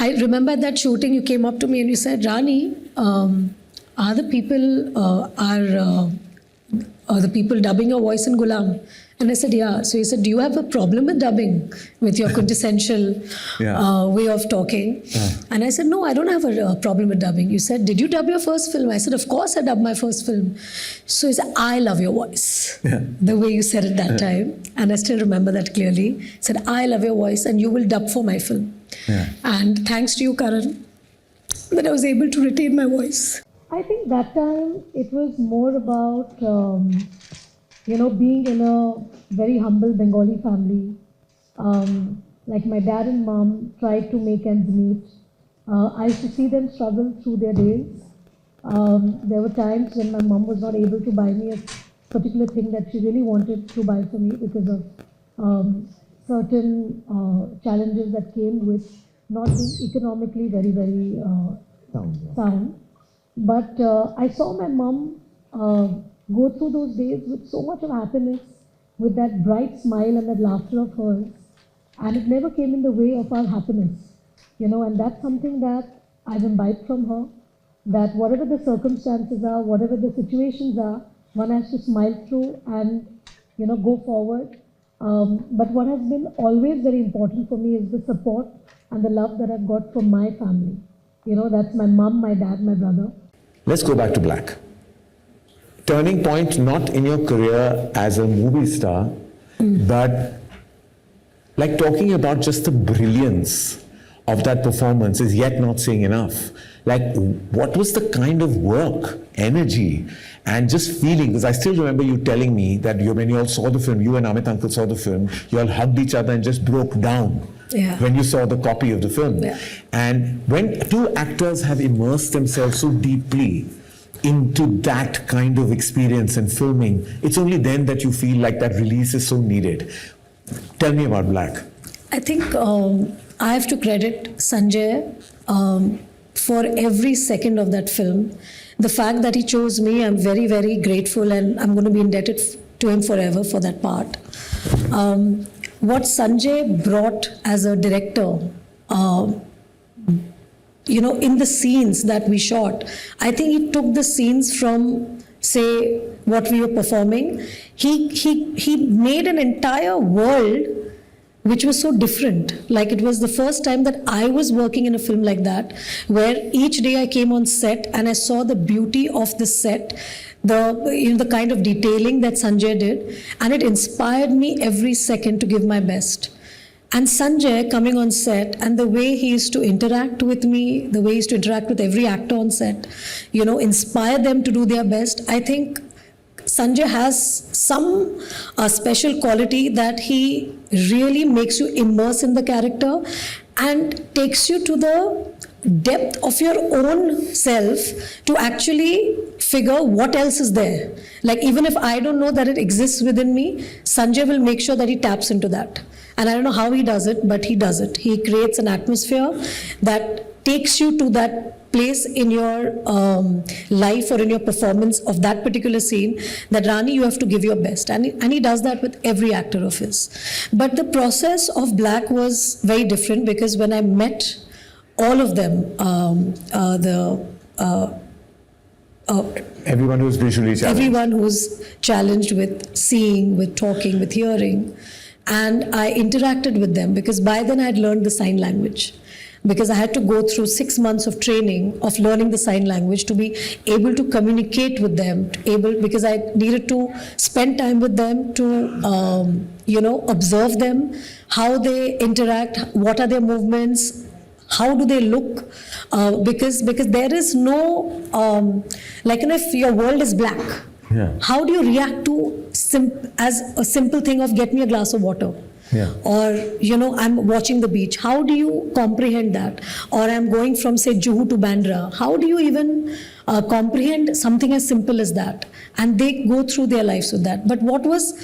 I remember at that shooting, you came up to me and you said, Rani, are the people dubbing your voice in Gulam? And I said, yeah. So he said, do you have a problem with dubbing, with your quintessential way of talking? And I said, no, I don't have a problem with dubbing. You said, did you dub your first film? I said, of course I dubbed my first film. So he said, I love your voice. The way you said it that time. And I still remember that clearly. He said, I love your voice and you will dub for my film. And thanks to you, Karan, that I was able to retain my voice. I think that time it was more about... being in a very humble Bengali family, like my dad and mom tried to make ends meet. I used to see them struggle through their days. There were times when my mom was not able to buy me a particular thing that she really wanted to buy for me because of certain challenges that came with not being economically very, very sound. But I saw my mom go through those days with so much of happiness, with that bright smile and that laughter of hers, and it never came in the way of our happiness, and that's something that I've imbibed from her, that whatever the circumstances are, whatever the situations are, one has to smile through and, go forward. But what has been always very important for me is the support and the love that I've got from my family. That's my mom, my dad, my brother. Let's go back to Black. Turning point not in your career as a movie star, but like talking about just the brilliance of that performance is yet not saying enough. Like, what was the kind of work, energy, and just feeling? Because I still remember you telling me that when you all saw the film, you and Amit Uncle saw the film, you all hugged each other and just broke down when you saw the copy of the film. And when two actors have immersed themselves so deeply into that kind of experience and filming, it's only then that you feel like that release is so needed. Tell me about Black. I think I have to credit Sanjay for every second of that film. The fact that he chose me, I'm very, very grateful, and I'm going to be indebted to him forever for that part. What Sanjay brought as a director, in the scenes that we shot, I think he took the scenes from, say, what we were performing. He made an entire world which was so different. Like, it was the first time that I was working in a film like that, where each day I came on set and I saw the beauty of the set, the kind of detailing that Sanjay did, and it inspired me every second to give my best. And Sanjay coming on set and the way he used to interact with me, the way he used to interact with every actor on set, inspire them to do their best. I think Sanjay has some special quality that he really makes you immerse in the character and takes you to the depth of your own self to actually figure what else is there. Like, even if I don't know that it exists within me, Sanjay will make sure that he taps into that. And I don't know how he does it, but he does it. He creates an atmosphere that takes you to that place in your life or in your performance of that particular scene that, Rani, you have to give your best. And he does that with every actor of his. But the process of Black was very different, because when I met all of them, everyone who's visually challenged. Everyone who's challenged with seeing, with talking, with hearing. And I interacted with them, because by then I had learned the sign language. Because I had to go through 6 months of training of learning the sign language to be able to communicate with them, because I needed to spend time with them to, observe them, how they interact, what are their movements, how do they look, because there is no, if your world is black, how do you react to as a simple thing of get me a glass of water? Or, I'm watching the beach. How do you comprehend that? Or I'm going from, say, Juhu to Bandra. How do you even comprehend something as simple as that? And they go through their lives with that. But what was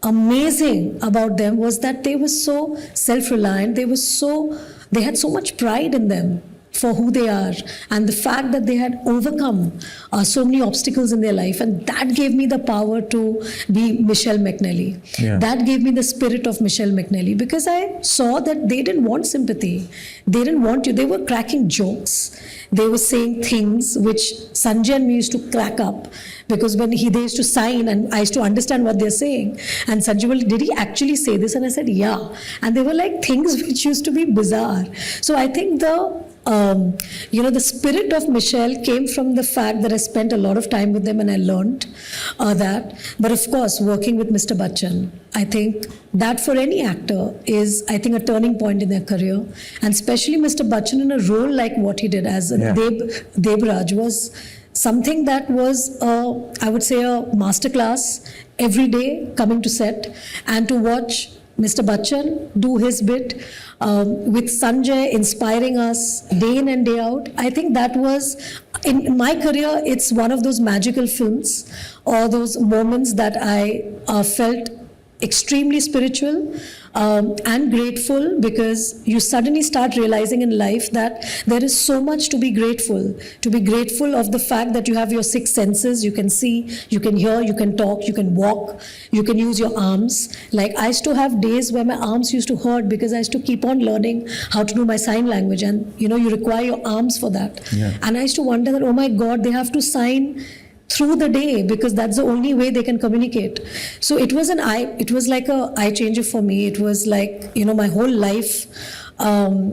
amazing about them was that they were so self-reliant. They had so much pride in them. for who they are, and the fact that they had overcome so many obstacles in their life, and that gave me the power to be Michelle McNally. Yeah. That gave me the spirit of Michelle McNally, because I saw that they didn't want sympathy. They didn't want you. They were cracking jokes. They were saying things which Sanjay and me used to crack up, because when they used to sign and I used to understand what they're saying, and Sanjay will, did he actually say this? And I said, yeah. And they were like things which used to be bizarre. So I think the spirit of Michelle came from the fact that I spent a lot of time with them and I learned that. But of course, working with Mr. Bachchan, I think that for any actor is, I think, a turning point in their career. And especially Mr. Bachchan in a role like what he did as Debraj was something that was, I would say, a masterclass every day coming to set, and to watch Mr. Bachchan do his bit with Sanjay inspiring us day in and day out. I think that was, in my career, it's one of those magical films or those moments that I felt extremely spiritual and grateful, because you suddenly start realizing in life that there is so much to be grateful of the fact that you have your 6 senses. You can see, you can hear, you can talk, you can walk, you can use your arms. Like, I used to have days where my arms used to hurt because I used to keep on learning how to do my sign language, and you require your arms for that. And I used to wonder that, oh my God, they have to sign through the day because that's the only way they can communicate. So it was like a eye changer for me. It was like, my whole life, I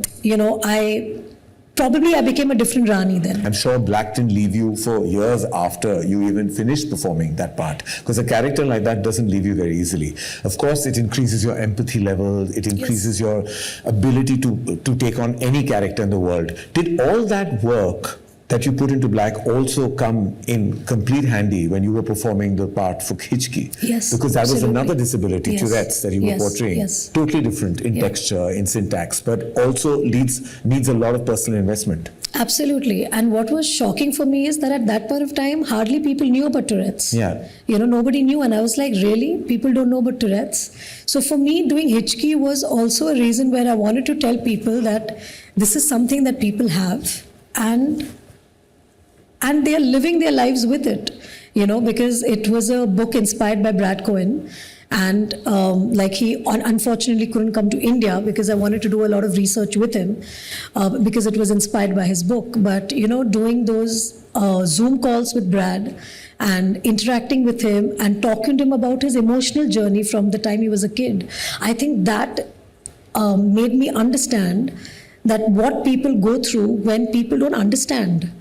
became a different Rani then. I'm sure Black didn't leave you for years after you even finished performing that part, because a character like that doesn't leave you very easily. Of course, it increases your empathy level, it increases your ability to take on any character in the world. Did all that work that you put into Black also come in complete handy when you were performing the part for Khichki? Yes, because that absolutely. was another disability, Yes. Tourette's, that you were portraying. Yes. Totally different in texture, in syntax, but also needs a lot of personal investment. Absolutely. And what was shocking for me is that at that point of time, hardly people knew about Tourette's. Yeah. Nobody knew. And I was like, really? People don't know about Tourette's? So for me, doing Khichki was also a reason where I wanted to tell people that this is something that people have, and they are living their lives with it, because it was a book inspired by Brad Cohen. And he unfortunately couldn't come to India because I wanted to do a lot of research with him because it was inspired by his book. But, doing those Zoom calls with Brad and interacting with him and talking to him about his emotional journey from the time he was a kid, I think that made me understand that what people go through when people don't understand.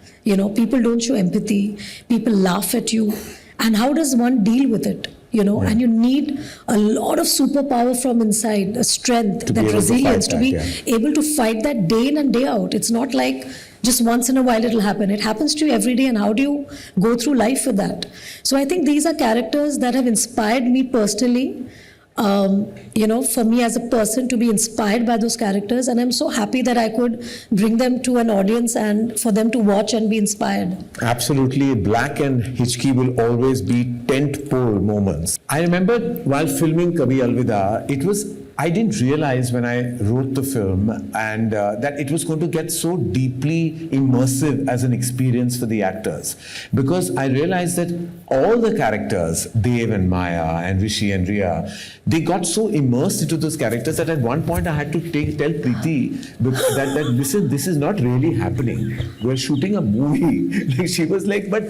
People don't show empathy, people laugh at you, and how does one deal with it? And you need a lot of superpower from inside, a strength, that resilience, to be able to fight that day in and day out. It's not like just once in a while it'll happen. It happens to you every day, and how do you go through life with that? So I think these are characters that have inspired me personally. For me as a person to be inspired by those characters, and I'm so happy that I could bring them to an audience and for them to watch and be inspired. Absolutely. Black and Khichki will always be tent-pole moments. I remember while filming Kabhi Alvida, I didn't realize when I wrote the film and that it was going to get so deeply immersive as an experience for the actors, because I realized that all the characters, Dev and Maya and Rishi and Riya, they got so immersed into those characters that at one point I had to tell Preeti that listen, this is not really happening. We're shooting a movie. She was like, but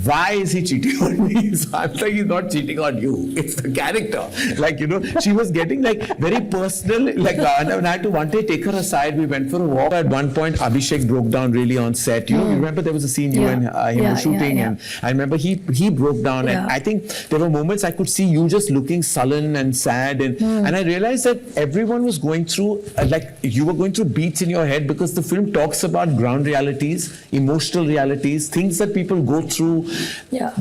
why is he cheating on me? So I'm like, he's not cheating on you. It's the character. She was getting very personal. And I had to one day take her aside. We went for a walk. At one point, Abhishek broke down really on set. You remember there was a scene you and him were shooting, and I remember he broke down, and I think there were moments I could see you just looking sullen and sad, and I realized that everyone was going through you were going through beats in your head, because the film talks about ground realities, emotional realities, things that people go through,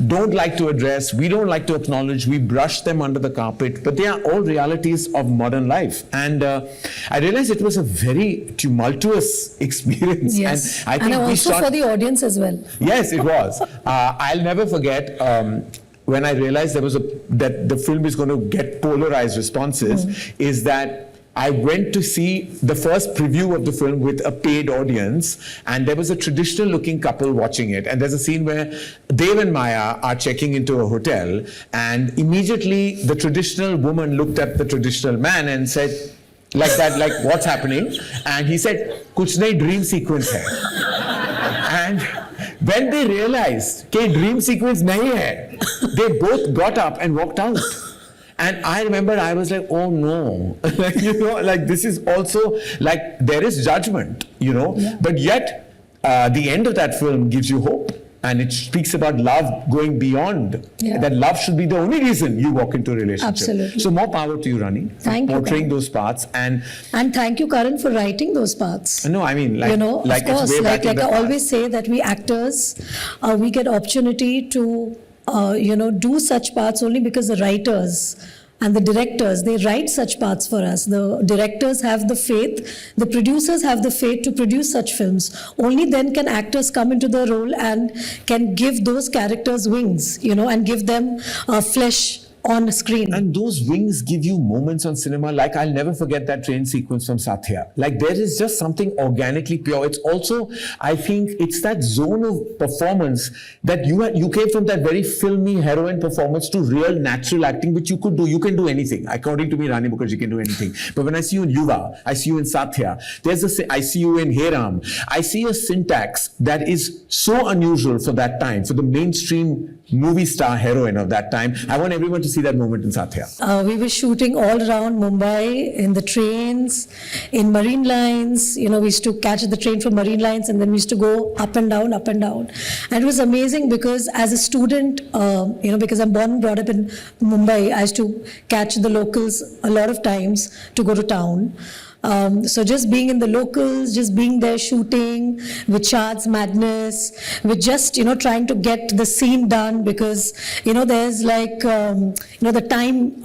don't like to address, we don't like to acknowledge, we brush them under the carpet, but they are all realities of modern life. And I realized it was a very tumultuous experience. Yes. And I think also for the audience as well. Yes, it was. I'll never forget when I realized that the film is going to get polarized responses, is that I went to see the first preview of the film with a paid audience, and there was a traditional looking couple watching it. And there's a scene where Dev and Maya are checking into a hotel, and immediately the traditional woman looked at the traditional man and said, like that, like, what's happening? And he said, kuch nahi, dream sequence hai. And when they realized that dream sequence nahi hai, they both got up and walked out. And I remember I was like, oh no, like, you know, like this is also like there is judgment, you know, but yet the end of that film gives you hope. And it speaks about love going beyond. Yeah. That love should be the only reason you walk into a relationship. Absolutely. So more power to you, Rani. Thank you, portraying Karan. those parts. And thank you, Karan, for writing those parts. no, I mean, like, you know, like of course, it's way back like in the I past. always say that we actors, we get opportunity to, do such parts only because the writers and the directors, they write such parts for us. The directors have the faith, the producers have the faith to produce such films. Only then can actors come into the role and can give those characters wings, and give them flesh on screen. And those wings give you moments on cinema. Like, I'll never forget that train sequence from Satya. Like, there is just something organically pure. It's also, I think, it's that zone of performance that you came from that very filmy heroine performance to real natural acting, which you could do. You can do anything. According to me, Rani Mukerji can do anything. But when I see you in Yuva, I see you in Satya, I see you in Heram, I see a syntax that is so unusual for that time, for the mainstream movie star heroine of that time. I want everyone to see that moment in Satya. We were shooting all around Mumbai, in the trains, in marine lines. We used to catch the train from marine lines, and then we used to go up and down, up and down. And it was amazing because as a student, because I'm born and brought up in Mumbai, I used to catch the locals a lot of times to go to town. So just being in the locals, just being there shooting with Shad's madness, with just, trying to get the scene done because, there's like, the time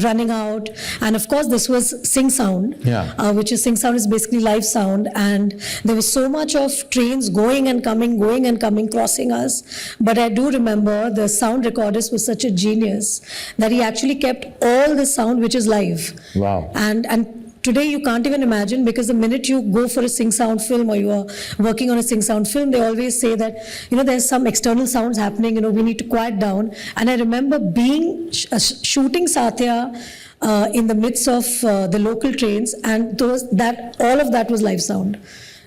running out. And of course, this was Sing Sound, which is Sing Sound is basically live sound. And there was so much of trains going and coming, crossing us. But I do remember the sound recordist was such a genius that he actually kept all the sound which is live. Wow. And today you can't even imagine, because the minute you go for a Sing Sound film or you are working on a Sing Sound film, they always say that, there's some external sounds happening, we need to quiet down. And I remember shooting Satya in the midst of the local trains, and all of that was live sound.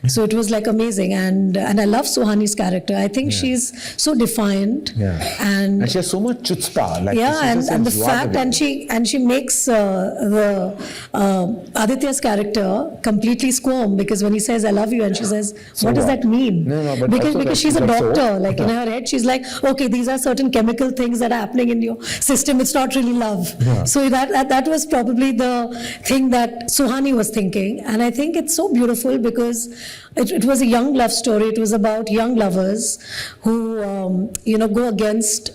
So it was like amazing, and I love Suhani's character. I think she's so defiant, and she has so much chutzpah. Like, and the fact, and she makes the Aditya's character completely squirm, because when he says "I love you," and she says, "What does that mean?" No, but because she's a doctor. Like in her head, she's like, "Okay, these are certain chemical things that are happening in your system. It's not really love." Yeah. So that was probably the thing that Suhani was thinking, and I think it's so beautiful because it was a young love story. It was about young lovers who, go against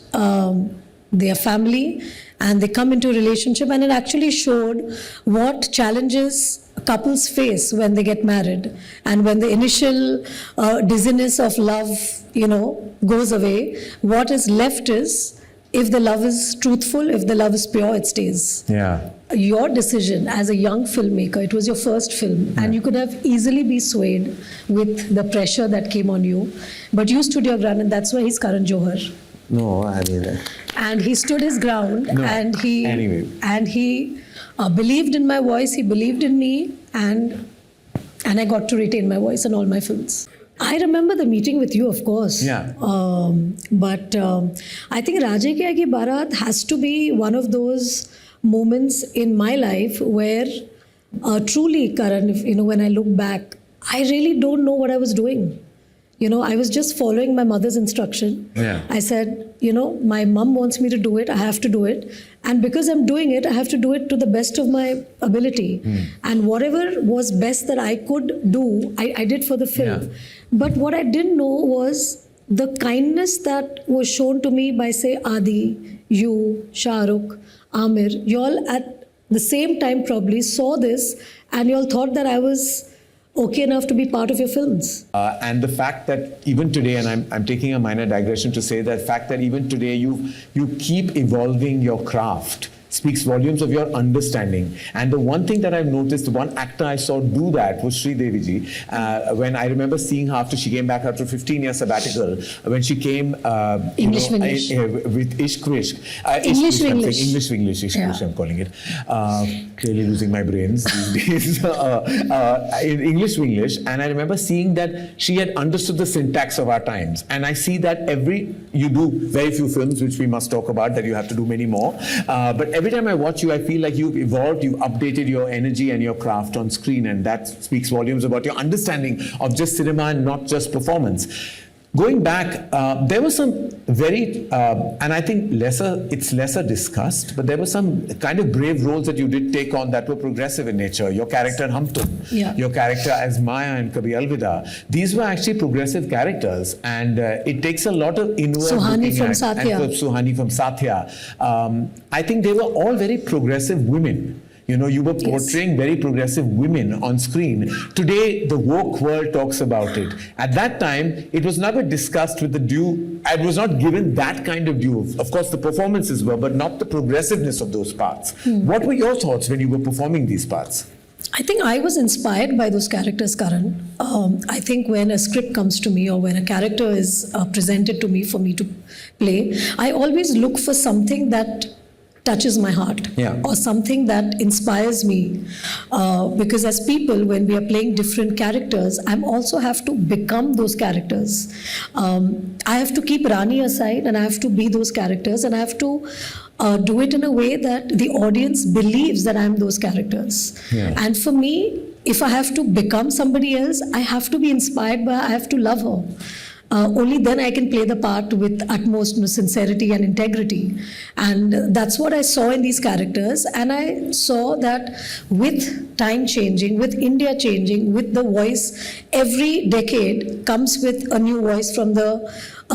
their family, and they come into a relationship, and it actually showed what challenges couples face when they get married, and when the initial dizziness of love, goes away, what is left is, if the love is truthful, if the love is pure, it stays. Yeah. Your decision as a young filmmaker, it was your first film, and you could have easily be swayed with the pressure that came on you, but you stood your ground, and that's why he's Karan Johar. No, I mean... And he stood his ground, and he believed in my voice, he believed in me, and I got to retain my voice in all my films. I remember the meeting with you, of course. Yeah. But I think Raje Ki Aagi Barat has to be one of those moments in my life where truly, Karan, when I look back, I really don't know what I was doing. I was just following my mother's instruction. Yeah. I said, my mom wants me to do it, I have to do it. And because I'm doing it, I have to do it to the best of my ability. And whatever was best that I could do, I did for the film. Yeah. But what I didn't know was the kindness that was shown to me by, say, Adi, you, Shah Rukh, Amir. You all at the same time probably saw this, and you all thought that I was okay enough to be part of your films. And the fact that even today, and I'm taking a minor digression to say that fact that even today you keep evolving your craft speaks volumes of your understanding. And the one thing that I've noticed, the one actor I saw do that was Sri Devi ji. When I remember seeing her after she came back after 15 years sabbatical, when she came English Winglish. With Ishq Vishk. English Winglish. English Winglish, Ishq Yeah. Vishk, I'm calling it. Clearly losing my brains these days. In English Winglish. And I remember seeing that she had understood the syntax of our times. And I see that you do very few films, which we must talk about, that you have to do many more. But every time I watch you, I feel like you've evolved, you've updated your energy and your craft on screen. And that speaks volumes about your understanding of just cinema and not just performance. Going back, there were some very, and I think it's lesser discussed, but there were some kind of brave roles that you did take on that were progressive in nature. Your character in Hum Tum, your character as Maya in Kabhi Alvida. These were actually progressive characters, and it takes a lot of inward Suhani from and Satya. Suhani from Satya. I think they were all very progressive women. You know, you were portraying very progressive women on screen. Today, the woke world talks about it. At that time, it was never discussed with the due, it was not given that kind of due. Of course, the performances were, but not the progressiveness of those parts. What were your thoughts when you were performing these parts? I think I was inspired by those characters, Karan. I think when a script comes to me or when a character is presented to me for me to play, I always look for something that touches my heart or something that inspires me, because as people, when we are playing different characters, I also have to become those characters. I have to keep Rani aside and I have to be those characters, and I have to do it in a way that the audience believes that I'm those characters. And for me, if I have to become somebody else, I have to be inspired by, I have to love her. Only then I can play the part with utmost sincerity and integrity. And that's what I saw in these characters. And I saw that with time changing, with India changing, with the voice, every decade comes with a new voice from the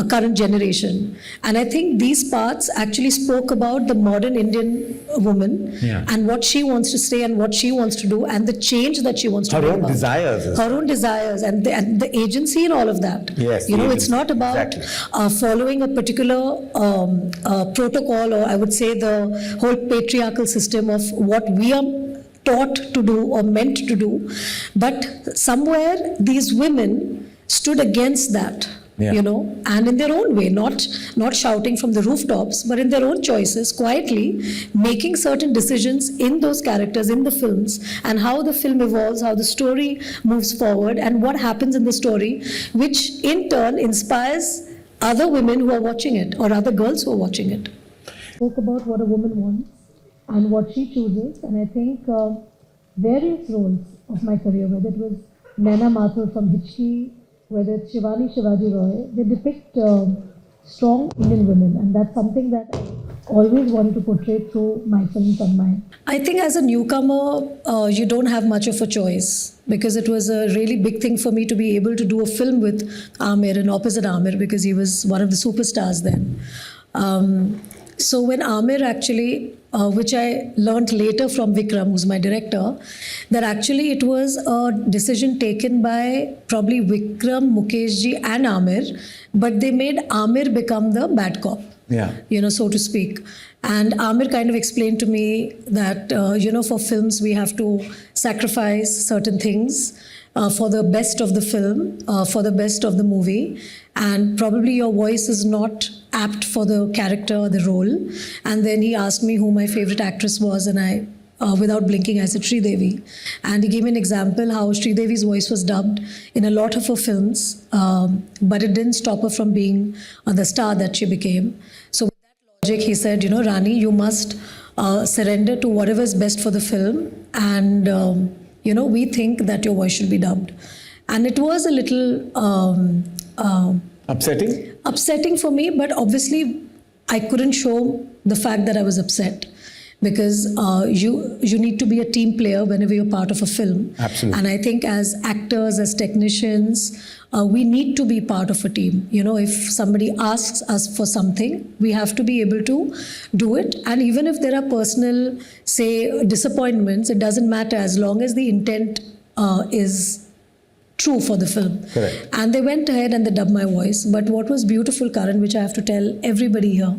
current generation. And I think these parts actually spoke about the modern Indian woman and what she wants to say and what she wants to do and the change that she wants to bring about. Her own desires and the agency and all of that. You know, it's not about following a particular protocol, or I would say the whole patriarchal system of what we are taught to do or meant to do. But somewhere these women stood against that. You know, and in their own way, not shouting from the rooftops, but in their own choices, quietly making certain decisions in those characters, in the films, and how the film evolves, how the story moves forward, and what happens in the story, which in turn inspires other women who are watching it, or other girls who are watching it. Spoke about what a woman wants and what she chooses, and I think various roles of my career, whether it was Naina Mathur from Hitchki, whether it's Shivani Shivaji Roy, they depict strong Indian women, and that's something that I always wanted to portray through my films and my... I think as a newcomer, you don't have much of a choice, because it was a really big thing for me to be able to do a film with Aamir and opposite Aamir, because he was one of the superstars then. So when Aamir actually, which I learned later from Vikram, who's my director, that actually it was a decision taken by probably Vikram, Mukerji and Aamir, but they made Aamir become the bad cop, you know, so to speak. And Aamir kind of explained to me that, you know, for films we have to sacrifice certain things for the best of the film, for the best of the movie. And probably your voice is not apt for the character or the role. And then he asked me who my favorite actress was, and I, without blinking, I said Sri Devi. And he gave me an example how Sri Devi's voice was dubbed in a lot of her films, but it didn't stop her from being the star that she became. So with that logic, he said, you know, Rani, you must surrender to whatever is best for the film, and you know, we think that your voice should be dubbed. And it was a little upsetting for me, but obviously I couldn't show the fact that I was upset, because you need to be a team player whenever you're part of a film. Absolutely. And I think as actors, as technicians, we need to be part of a team. You know, if somebody asks us for something, we have to be able to do it. And even if there are personal, say, disappointments, it doesn't matter as long as the intent is true for the film. Correct. And they went ahead and they dubbed my voice. But what was beautiful, Karan, which I have to tell everybody here,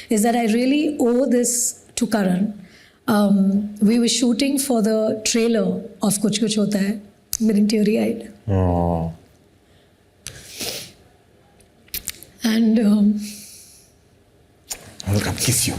is that I really owe this to Karan, We were shooting for the trailer of Kuch Kuch Hota Hai. I'm getting teary-eyed. Oh. And I'll come kiss you.